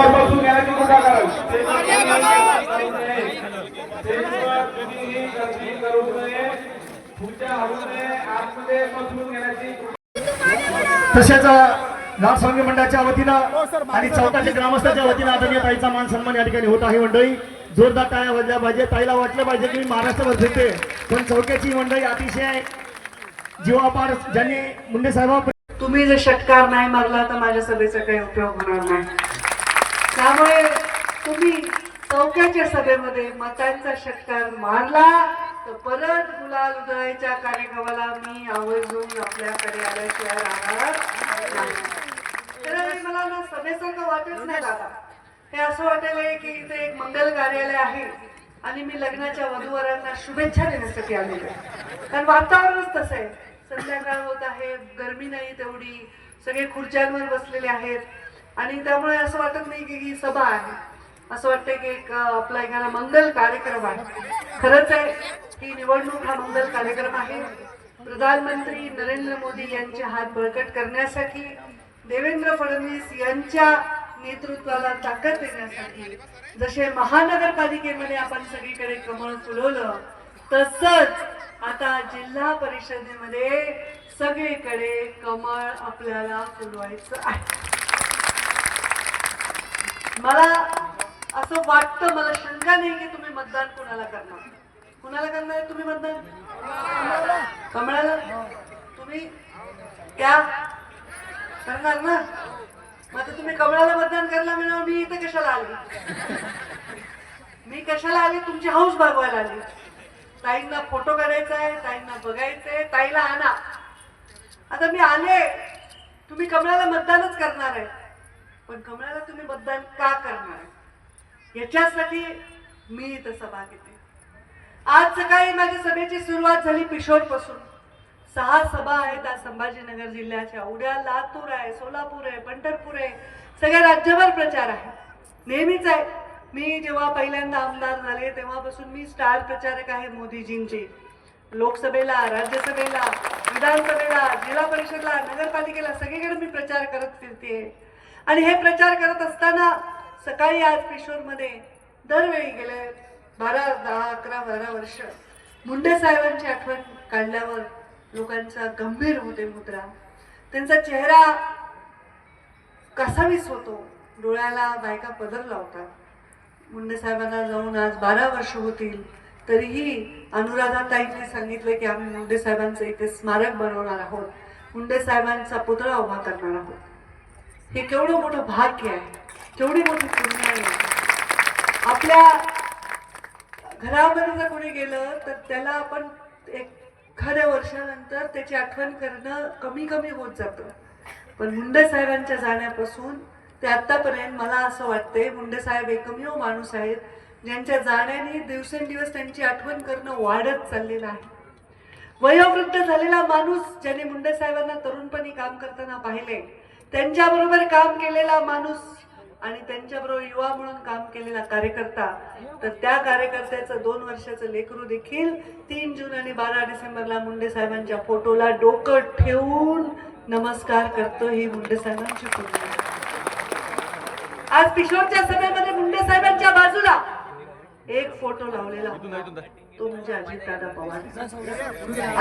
स्टेजवर बसून घेण्याची कृपा करावी. स्टेजवर कधीही गर्दी करू नये, खुर्च्या हलवू नये, आतमध्ये बसून घेण्याची. तसेच नाथस्वामी मंडळाच्या वतीनं आणि चौकाच्या ग्रामस्थांच्या वतीनं आदरणीय ताईचा मान सन्मान या ठिकाणी होत आहे. मंडळी जोरदार टाळ्या वाजल्या पाहिजे. ताईला वाटलं पाहिजे की मी महाराष्ट्रभर फिरते, पण चौक्याची मंडळी अतिशय जीवापाड ज्यांनी मुंडे साहेब. तुम्ही जर षटकार नाही मारला तर माझ्या सभेचा काही उपयोग होणार नाही. त्यामुळे तुम्ही चौक्याच्या सभेमध्ये मतांचा षटकार मारला तर परत गुलाल उधळायच्या कार्यक्रमाला मी आवर्जून आपल्याकडे आल्याशिवाय राहणार नाही. तर मला ना सभेसारखं वाटत नाही दादा. हे असं वाटेल की इथे एक मंगल कार्यालय आहे आणि मी लग्नाच्या वधूवरांना शुभेच्छा देण्यासाठी आलेलो आहे. कारण वातावरणच तसं आहे. संध्याकाळ होत आहे, गरमी नाही तेवढी, सगळे खुर्च्यांवर बसलेले आहेत आणि त्यामुळे असं वाटत नाही की ही सभा आहे. असं वाटतंय की एक आपला एखादा मंगल कार्यक्रम आहे. खरंच आहे की निवडणूक हा मंगल कार्यक्रम आहे. प्रधानमंत्री नरेंद्र मोदी यांचे हात बळकट करण्यासाठी, देवेंद्र फडणवीस यांच्या नेतृत्वाला ताकद देण्यासाठी, जसे महानगरपालिकेमध्ये आपण सगळीकडे कमळ फुलवलं तसंच आता जिल्हा परिषदेमध्ये सगळीकडे कमळ आपल्याला फुलवायचं आहे. मला असं वाटतं, मला शंका नाही की तुम्ही मतदान कोणाला करणार. कोणाला करणार तुम्ही मतदान? कमळाला. तुम्ही क्या करणार ना? मग तुम्ही कमळाला मतदान करायला मिळणार. मी इथे कशाला आले? मी कशाला आले? तुमची हौस भागवायला आली. ताईंना फोटो काढायचा आहे, ताईंना बघायचंय, ताईला आणा. आता मी आले, तुम्ही कमळाला मतदानच करणार आहे, पण कमळाला तुम्ही मतदान का करणार आहे याच्यासाठी मी इथं सभा घेते. आज सकाळी माझ्या सभेची सुरुवात झाली पिशोर पासून. 6 सभा आहेत आज संभाजीनगर जिल्ह्याच्या. उद्या लातूर आहे, सोलापूर आहे, पंढरपूर आहे, सगळ्या राज्यभर प्रचार आहे. नेहमीच आहे. मी जेव्हा पहिल्यांदा आमदार झाले तेव्हापासून मी स्टार प्रचारक आहे मोदीजींचे. लोकसभेला, राज्यसभेला, विधानसभेला, जिल्हा परिषदला, नगरपालिकेला सगळीकडे मी प्रचार करत फिरते. आणि हे प्रचार करत असताना सकाळी आज पिशोरमध्ये दरवेळी गेले 12, 10, 11, 12 वर्ष मुंडे साहेबांची आठवण काढल्यावर लोकांचा गंभीर होते मुद्रा. त्यांचा चेहरा कसावीस होतो. डोळ्याला बायका पदर लावतात. मुंडे साहेबांना जाऊन आज 12 वर्ष होतील, तरीही अनुराधाताईंनी सांगितलं की आम्ही मुंडे साहेबांचं इथे स्मारक बनवणार आहोत, मुंडे साहेबांचा पुतळा उभा करणार आहोत. हे केवढं मोठं भाग्य आहे, केवढी मोठी पुण्य आहे. आपल्या घरामध्ये जर कोणी गेलं तर त्याला आपण एखाद्या वर्षानंतर त्याची आठवण करणं कमी कमी होत जातं. पण मुंडे साहेबांच्या जाण्यापासून ते आतापर्यंत मला असं वाटतंय मुंडे साहेब एकमेव माणूस आहेत ज्यांच्या जाण्याने दिवसेंदिवस त्यांची आठवण करणं वाढत चाललेलं आहे. वयोवृद्ध झालेला माणूस ज्याने मुंडे साहेबांना तरुणपणी काम करताना पाहिले, त्यांच्याबरोबर काम केलेला माणूस आणि त्यांच्याबरोबर युवा म्हणून काम केलेला कार्यकर्ता, तर त्या कार्यकर्त्याचं 2 वर्षाचं लेकरू देखील 3 जून आणि 12 डिसेंबरला मुंडे साहेबांच्या फोटोला डोकं ठेवून नमस्कार करतो. ही मुंडे साहेबांची पुण्य. आज पिशोरच्या सभेमध्ये मुंडे साहेबांच्या बाजूला एक फोटो लावलेला होता, तो म्हणजे अजितदादा पवार.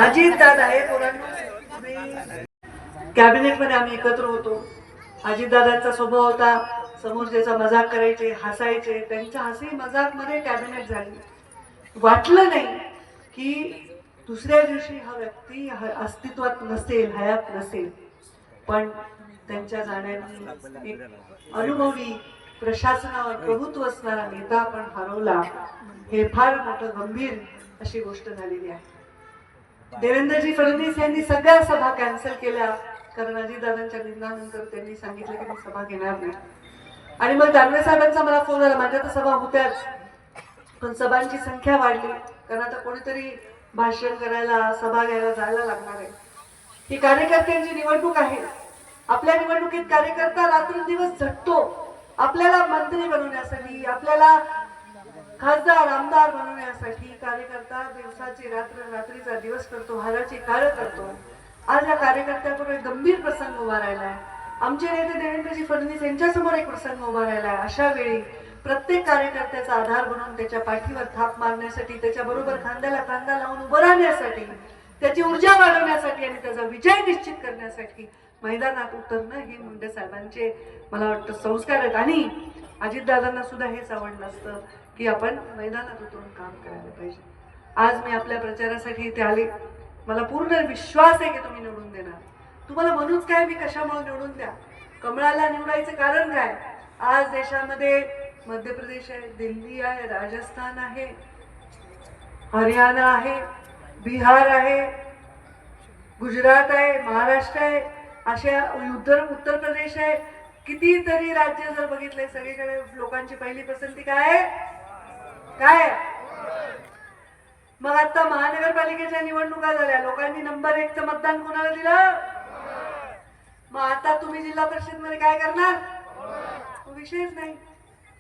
अजितदादा हे पोरांनो कॅबिनेटमध्ये आम्ही एकत्र होतो. अजितदादांचा स्वभाव होता समोरच्याचा मजाक करायचे, हसायचे. त्यांच्या हसी मजाक मध्ये कॅबिनेट झाली. वाटलं नाही की दुसऱ्या दिवशी हा व्यक्ती अस्तित्वात नसेल, हयात नसेल. पण त्यांच्या जाण्याने एक अनुभवी प्रशासनावर प्रभुत्व असणारा नेता आपण हरवला. हे फार मोठं गंभीर अशी गोष्ट झालेली आहे. देवेंद्रजी फडणवीस यांनी सगळ्या सभा कॅन्सल केल्या, कारण अजितदादांच्या निधनानंतर त्यांनी सांगितलं की मी सभा घेणार नाही. आणि मग दानवे साहेबांचा मला फोन आला. माझ्या तर सभा होत्याच, पण सभांची संख्या वाढली, कारण आता कोणीतरी भाषण करायला, सभा घ्यायला जायला लागणार आहे. ही कार्यकर्त्यांची निवडणूक आहे. आपल्या निवडणुकीत कार्यकर्ता रात्रंदिवस झटतो. आपल्याला मंत्री बनवण्यासाठी, आपल्याला खासदार आमदार बनवण्यासाठी कार्यकर्ता दिवसाची रात्र, रात्रीचा दिवस करतो, हाराची काळ करतो. आज या कार्यकर्त्याबरोबर गंभीर प्रसंग उभा राहिलाय. आमचे नेते देवेंद्रजी फडणवीस यांच्यासमोर एक प्रसंग उभा राहिला आहे. अशा वेळी प्रत्येक कार्यकर्त्याचा आधार बनून त्याच्या पाठीवर थाप मारण्यासाठी, त्याच्याबरोबर खांद्याला खांदा लावून उभं राहण्यासाठी, त्याची ऊर्जा वाढवण्यासाठी आणि त्याचा विजय निश्चित करण्यासाठी मैदानात उतरणं हे मुंडे साहेबांचे मला वाटतं संस्कार आहेत. आणि अजितदादांना सुद्धा हेच आवडलं असतं की आपण मैदानात उतरून काम करायला पाहिजे. आज मी आपल्या प्रचारासाठी इथे आले. मला पूर्ण विश्वास आहे की तुम्ही निवडून देणार. तुम्हाला म्हणूच काय मी कशामुळे निवडून द्या. कमळाला निवडायचं कारण काय? आज देशामध्ये मध्य प्रदेश आहे, दिल्ली आहे, राजस्थान आहे, हरियाणा आहे, बिहार आहे, गुजरात आहे, महाराष्ट्र आहे, अशा उत्तर प्रदेश आहे. कितीतरी राज्य जर बघितले, सगळीकडे लोकांची पहिली पसंती काय आहे? काय? मग आता महानगरपालिकेच्या निवडणुका झाल्या, लोकांनी नंबर 1चं मतदान कोणाला दिलं? मग आता तुम्ही जिल्हा परिषद मध्ये काय करणार? विषयच नाही.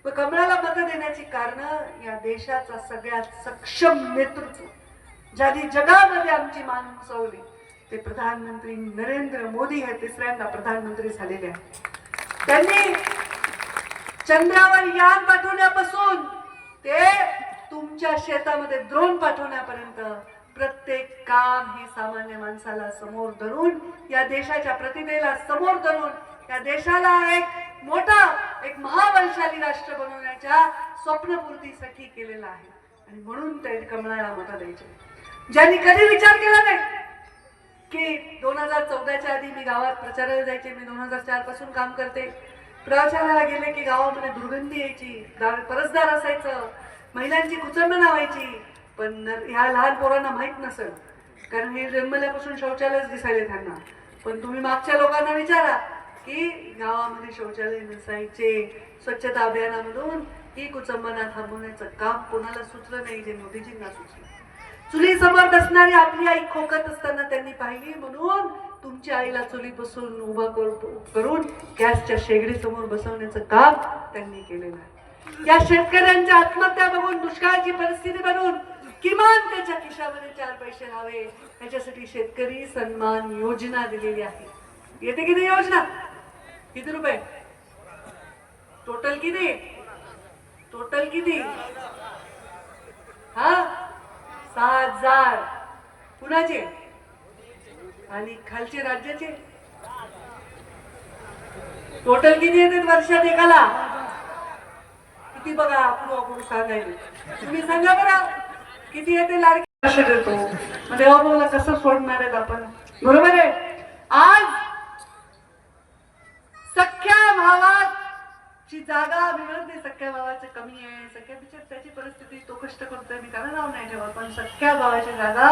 पण कमळाला मत देण्याची कारण, या देशाचा सगळ्यात सक्षम नेतृत्व ज्यांनी जगामध्ये आमची मान उंचावली ते प्रधानमंत्री नरेंद्र मोदी हे तिसऱ्यांदा प्रधानमंत्री झालेले आहेत. त्यांनी चंद्रावर यान पाठवण्यापासून ते तुमच्या शेतामध्ये ड्रोन पाठवण्यापर्यंत प्रत्येक काम हे सामान्य माणसाला समोर धरून, या देशाच्या प्रतिभेला समोर धरून, या देशाला एक मोठा, एक महाबलशाली राष्ट्र बनवण्याच्या स्वप्नपूर्तीसाठी केलेला आहे. आणि म्हणून ते कमळाला मत द्यायचे. ज्यांनी कधी विचार केला नाही की 2014च्या आधी मी गावात प्रचाराला जायचे, मी 2004 पासून काम करते, प्रचाराला गेले की गावामध्ये दुर्गंधी यायची, परसदार असायचं, महिलांची कुचंबना व्हायची. पण ह्या लहान पोरांना माहित नसेल, कारण हे जन्मल्यापासून शौचालयच दिसायले त्यांना. पण तुम्ही मागच्या लोकांना विचारा की गावामध्ये शौचालय नसायचे. स्वच्छता अभियानामधून ही कुचंबना थांबवण्याचं काम कोणाला सुचलं नाही, जे मोदीजींना सुचलं. चुली समोर बसणारी आपली आई खोकत असताना त्यांनी पाहिली, म्हणून तुमच्या आईला चुलीपासून उभा करून गॅसच्या शेगडी समोर बसवण्याचं काम त्यांनी केलेलं आहे. या शेतकऱ्यांच्या आत्महत्या बघून, दुष्काळाची परिस्थिती बघून किमान त्याच्या खिशामध्ये 4 पैसे राहावे याच्यासाठी शेतकरी सन्मान योजना दिलेली आहे. येते किती योजना? किती रुपये टोटल? किती हा? 6,000. कुणाचे? आणि खालचे राज्याचे टोटल किती येते वर्षात एकाला? किती बघा, आपण सांगायला. तुम्ही सांगा बरं किती येते? लाडकी कसे देतो, मग देवाभाऊला कसं सोडणार आहेत आपण? बरोबर आहे. आज सख्या भावाची जागा मिळते, सख्या भावाचं कमी आहे, सख्या बिचार त्याची परिस्थिती, तो कष्ट करतोय, मी त्याला नाव नाही ठेवत, पण सख्या भावाची जागा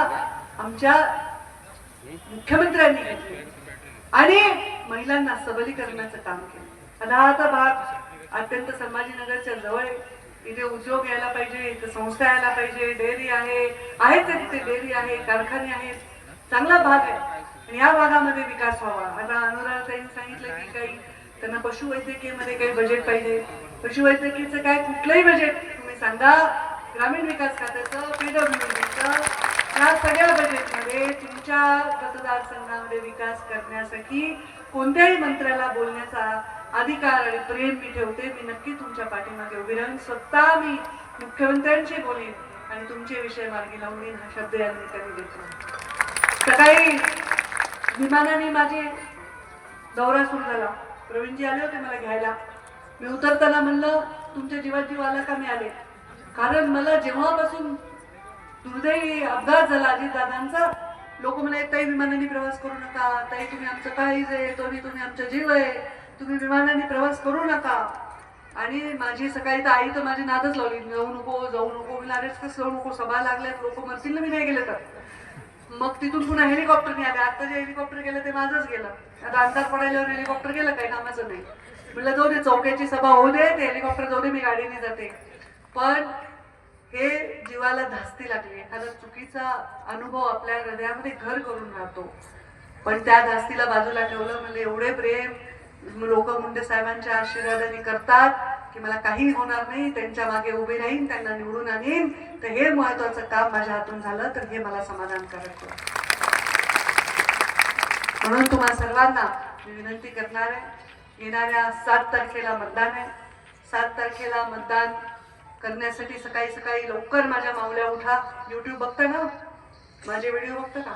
आमच्या मुख्यमंत्र्यांनी घेतली आणि महिलांना सबलीकरणाचं काम केलं. आता भाग अत्यंत संभाजीनगरच्या जवळ, इथे उद्योग यायला पाहिजे, इथे संस्था यायला पाहिजे, डेअरी आहे तिथे डेअरी आहे, कारखाने आहेत, चांगला भाग आहे. आणि या भागामध्ये विकास व्हावा. आता अनुराधाताईंनी सांगितलं की काही त्यांना पशुवैद्यकीयमध्ये काही बजेट पाहिजे. पशुवैद्यकीयचं काय कुठलंही बजेट तुम्ही सांगा, ग्रामीण विकास खात्याचं, PWDचं, या सगळ्या बजेटमध्ये तुमच्या मतदारसंघामध्ये विकास करण्यासाठी कोणत्याही मंत्र्याला बोलण्याचा अधिकार आणि प्रेम मी ठेवते. मी नक्की तुमच्या पाठीमागे उभी राहीन. स्वतः मी मुख्यमंत्र्यांशी बोलेन आणि तुमचे विषय मार्गी लावून येईन. हा शब्द या निमित्ताने देतो. सकाळी विमानाने माझे दौरा सुरू झाला. प्रवीणजी आले होते मला घ्यायला. मी उतरताना म्हणलं तुमच्या जीवात जीव आला का? मी आले. कारण मला जेव्हापासून दुर्दैवी अपघात झाला अजितदादांचा, लोक म्हणे ताई विमानाने प्रवास करू नका, ताई तुम्ही आमचं काळीज आहे, तुम्ही आमचा जीव आहे, तुम्ही विमानाने प्रवास करू नका. आणि माझी सकाळी तर आई तर माझी नादच लावली, जाऊ नको. मी लागेच कसं जाऊ नको, सभा लागल्यात, लोक मरतील ना मी नाही गेलं तर. मग तिथून पुन्हा हेलिकॉप्टरने आले. आता जे हेलिकॉप्टर गेलं ते माझंच गेलं. आता अंधार पडायल्यावर हेलिकॉप्टर गेलं काही कामाचं नाही. म्हटलं जाऊ दे, चौक्याची सभा होऊ दे, ते हेलिकॉप्टर जाऊ दे, मी गाडीने जाते. पण हे जीवाला धास्ती लागली. एखादा चुकीचा अनुभव आपल्या हृदयामध्ये घर करून राहतो, पण त्या धास्तीला बाजूला ठेवलं. म्हणजे एवढे प्रेम लोक मुंडे साहेबांच्या आशीर्वादाने करतात की मला काही होणार नाही, त्यांच्या मागे उभे राहीन, त्यांना निवडून आणीन. तर हे महत्वाचं काम माझ्या हातून झालं तर हे मला समाधान करायचं. म्हणून तुम्हा सर्वांना मी विनंती करणार आहे, येणाऱ्या 7 तारखेला मतदान आहे. 7 तारखेला मतदान करण्यासाठी सकाळी सकाळी लवकर माझ्या माऊल्या उठा. YouTube बघता ना, माझे व्हिडिओ बघता का?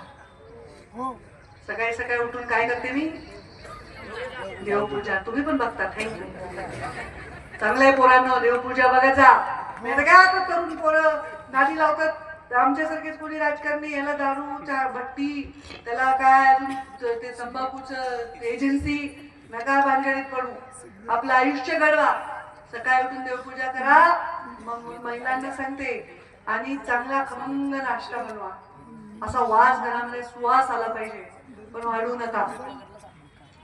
सकाळी सकाळी उठून काय करते मी? देवपूजा. तुम्ही पण बघता, थँक्यू. चांगलं आहे पोरांनो, देवपूजा बघायचा. नाही तर काय आता तरुण पोरं नादी लावतात. आमच्यासारखेच कोणी राजकारणी, याला दारू भट्टी, त्याला काय अजून ते तंबाखूचं एजन्सी, नका भानगडीत पडू. आपलं आयुष्य घडवा. सकाळी उठून देवपूजा करा. मग महिलांना सांगते, आणि चांगला खमंग नाश्ता बनवा. असा वास घरामध्ये सुवास आला पाहिजे, पण वाढू नका,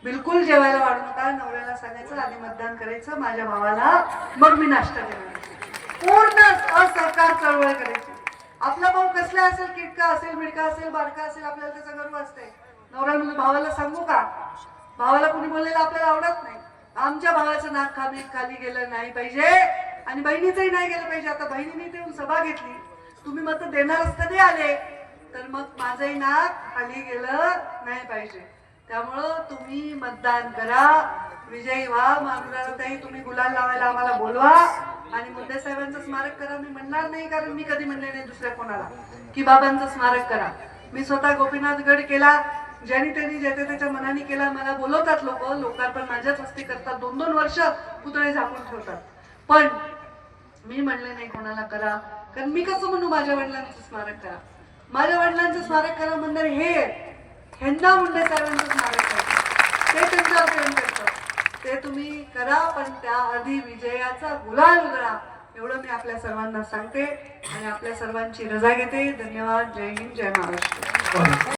बिलकुल जेवायला वाढू नका. नवऱ्याला सांगायचं आधी मतदान करायचं माझ्या भावाला, मग मी नाश्ता देणार. पूर्ण असहकार चळवळ करायची. आपला भाऊ कसला असेल, किटका असेल, मिडका असेल, बारका असेल, आपल्याला त्याचा गर्व असते. नवरा म्हणून भावाला सांगू का? भावाला कुणी बोललेलं आपल्याला आवडत नाही. आमच्या भावाचं नाक खाली गेलं नाही पाहिजे आणि बहिणीचंही नाही गेलं पाहिजे. आता बहिणीने येऊन सभा घेतली, तुम्ही मत देणारच कधी आले, तर मग माझंही नाक खाली गेलं नाही पाहिजे. त्यामुळं तुम्ही मतदान करा, विजयी व्हा. माधुराताई तुम्ही गुलाल लावायला आम्हाला बोलवा आणि मुंडे साहेबांचं स्मारक करा. मी म्हणणार नाही, कारण मी कधी म्हणले नाही दुसऱ्या कोणाला की बाबांचं स्मारक करा. मी स्वतः गोपीनाथ गड केला, ज्यांनी त्यांनी ज्याच्या त्याच्या मनाने केला. मला बोलवतात लोक, लोकार्पण माझ्याच हस्ते करतात. 2-2 वर्ष पुतळे झाकून ठेवतात, पण मी म्हणले नाही कोणाला करा. कारण मी कसं म्हणू माझ्या वडिलांचं स्मारक करा? माझ्या वडिलांचं स्मारक करा म्हणणार हे ह्यांना मुंडे साहेबांचं स्मारक करा, ते त्यांच्यावर प्रेम करतात. ते तुम्ही करा, पण त्याआधी विजयाचा गुलाल उधळा, एवढं मी आपल्या सर्वांना सांगते आणि आपल्या सर्वांची रजा घेते. धन्यवाद. जय हिंद, जय महाराष्ट्र.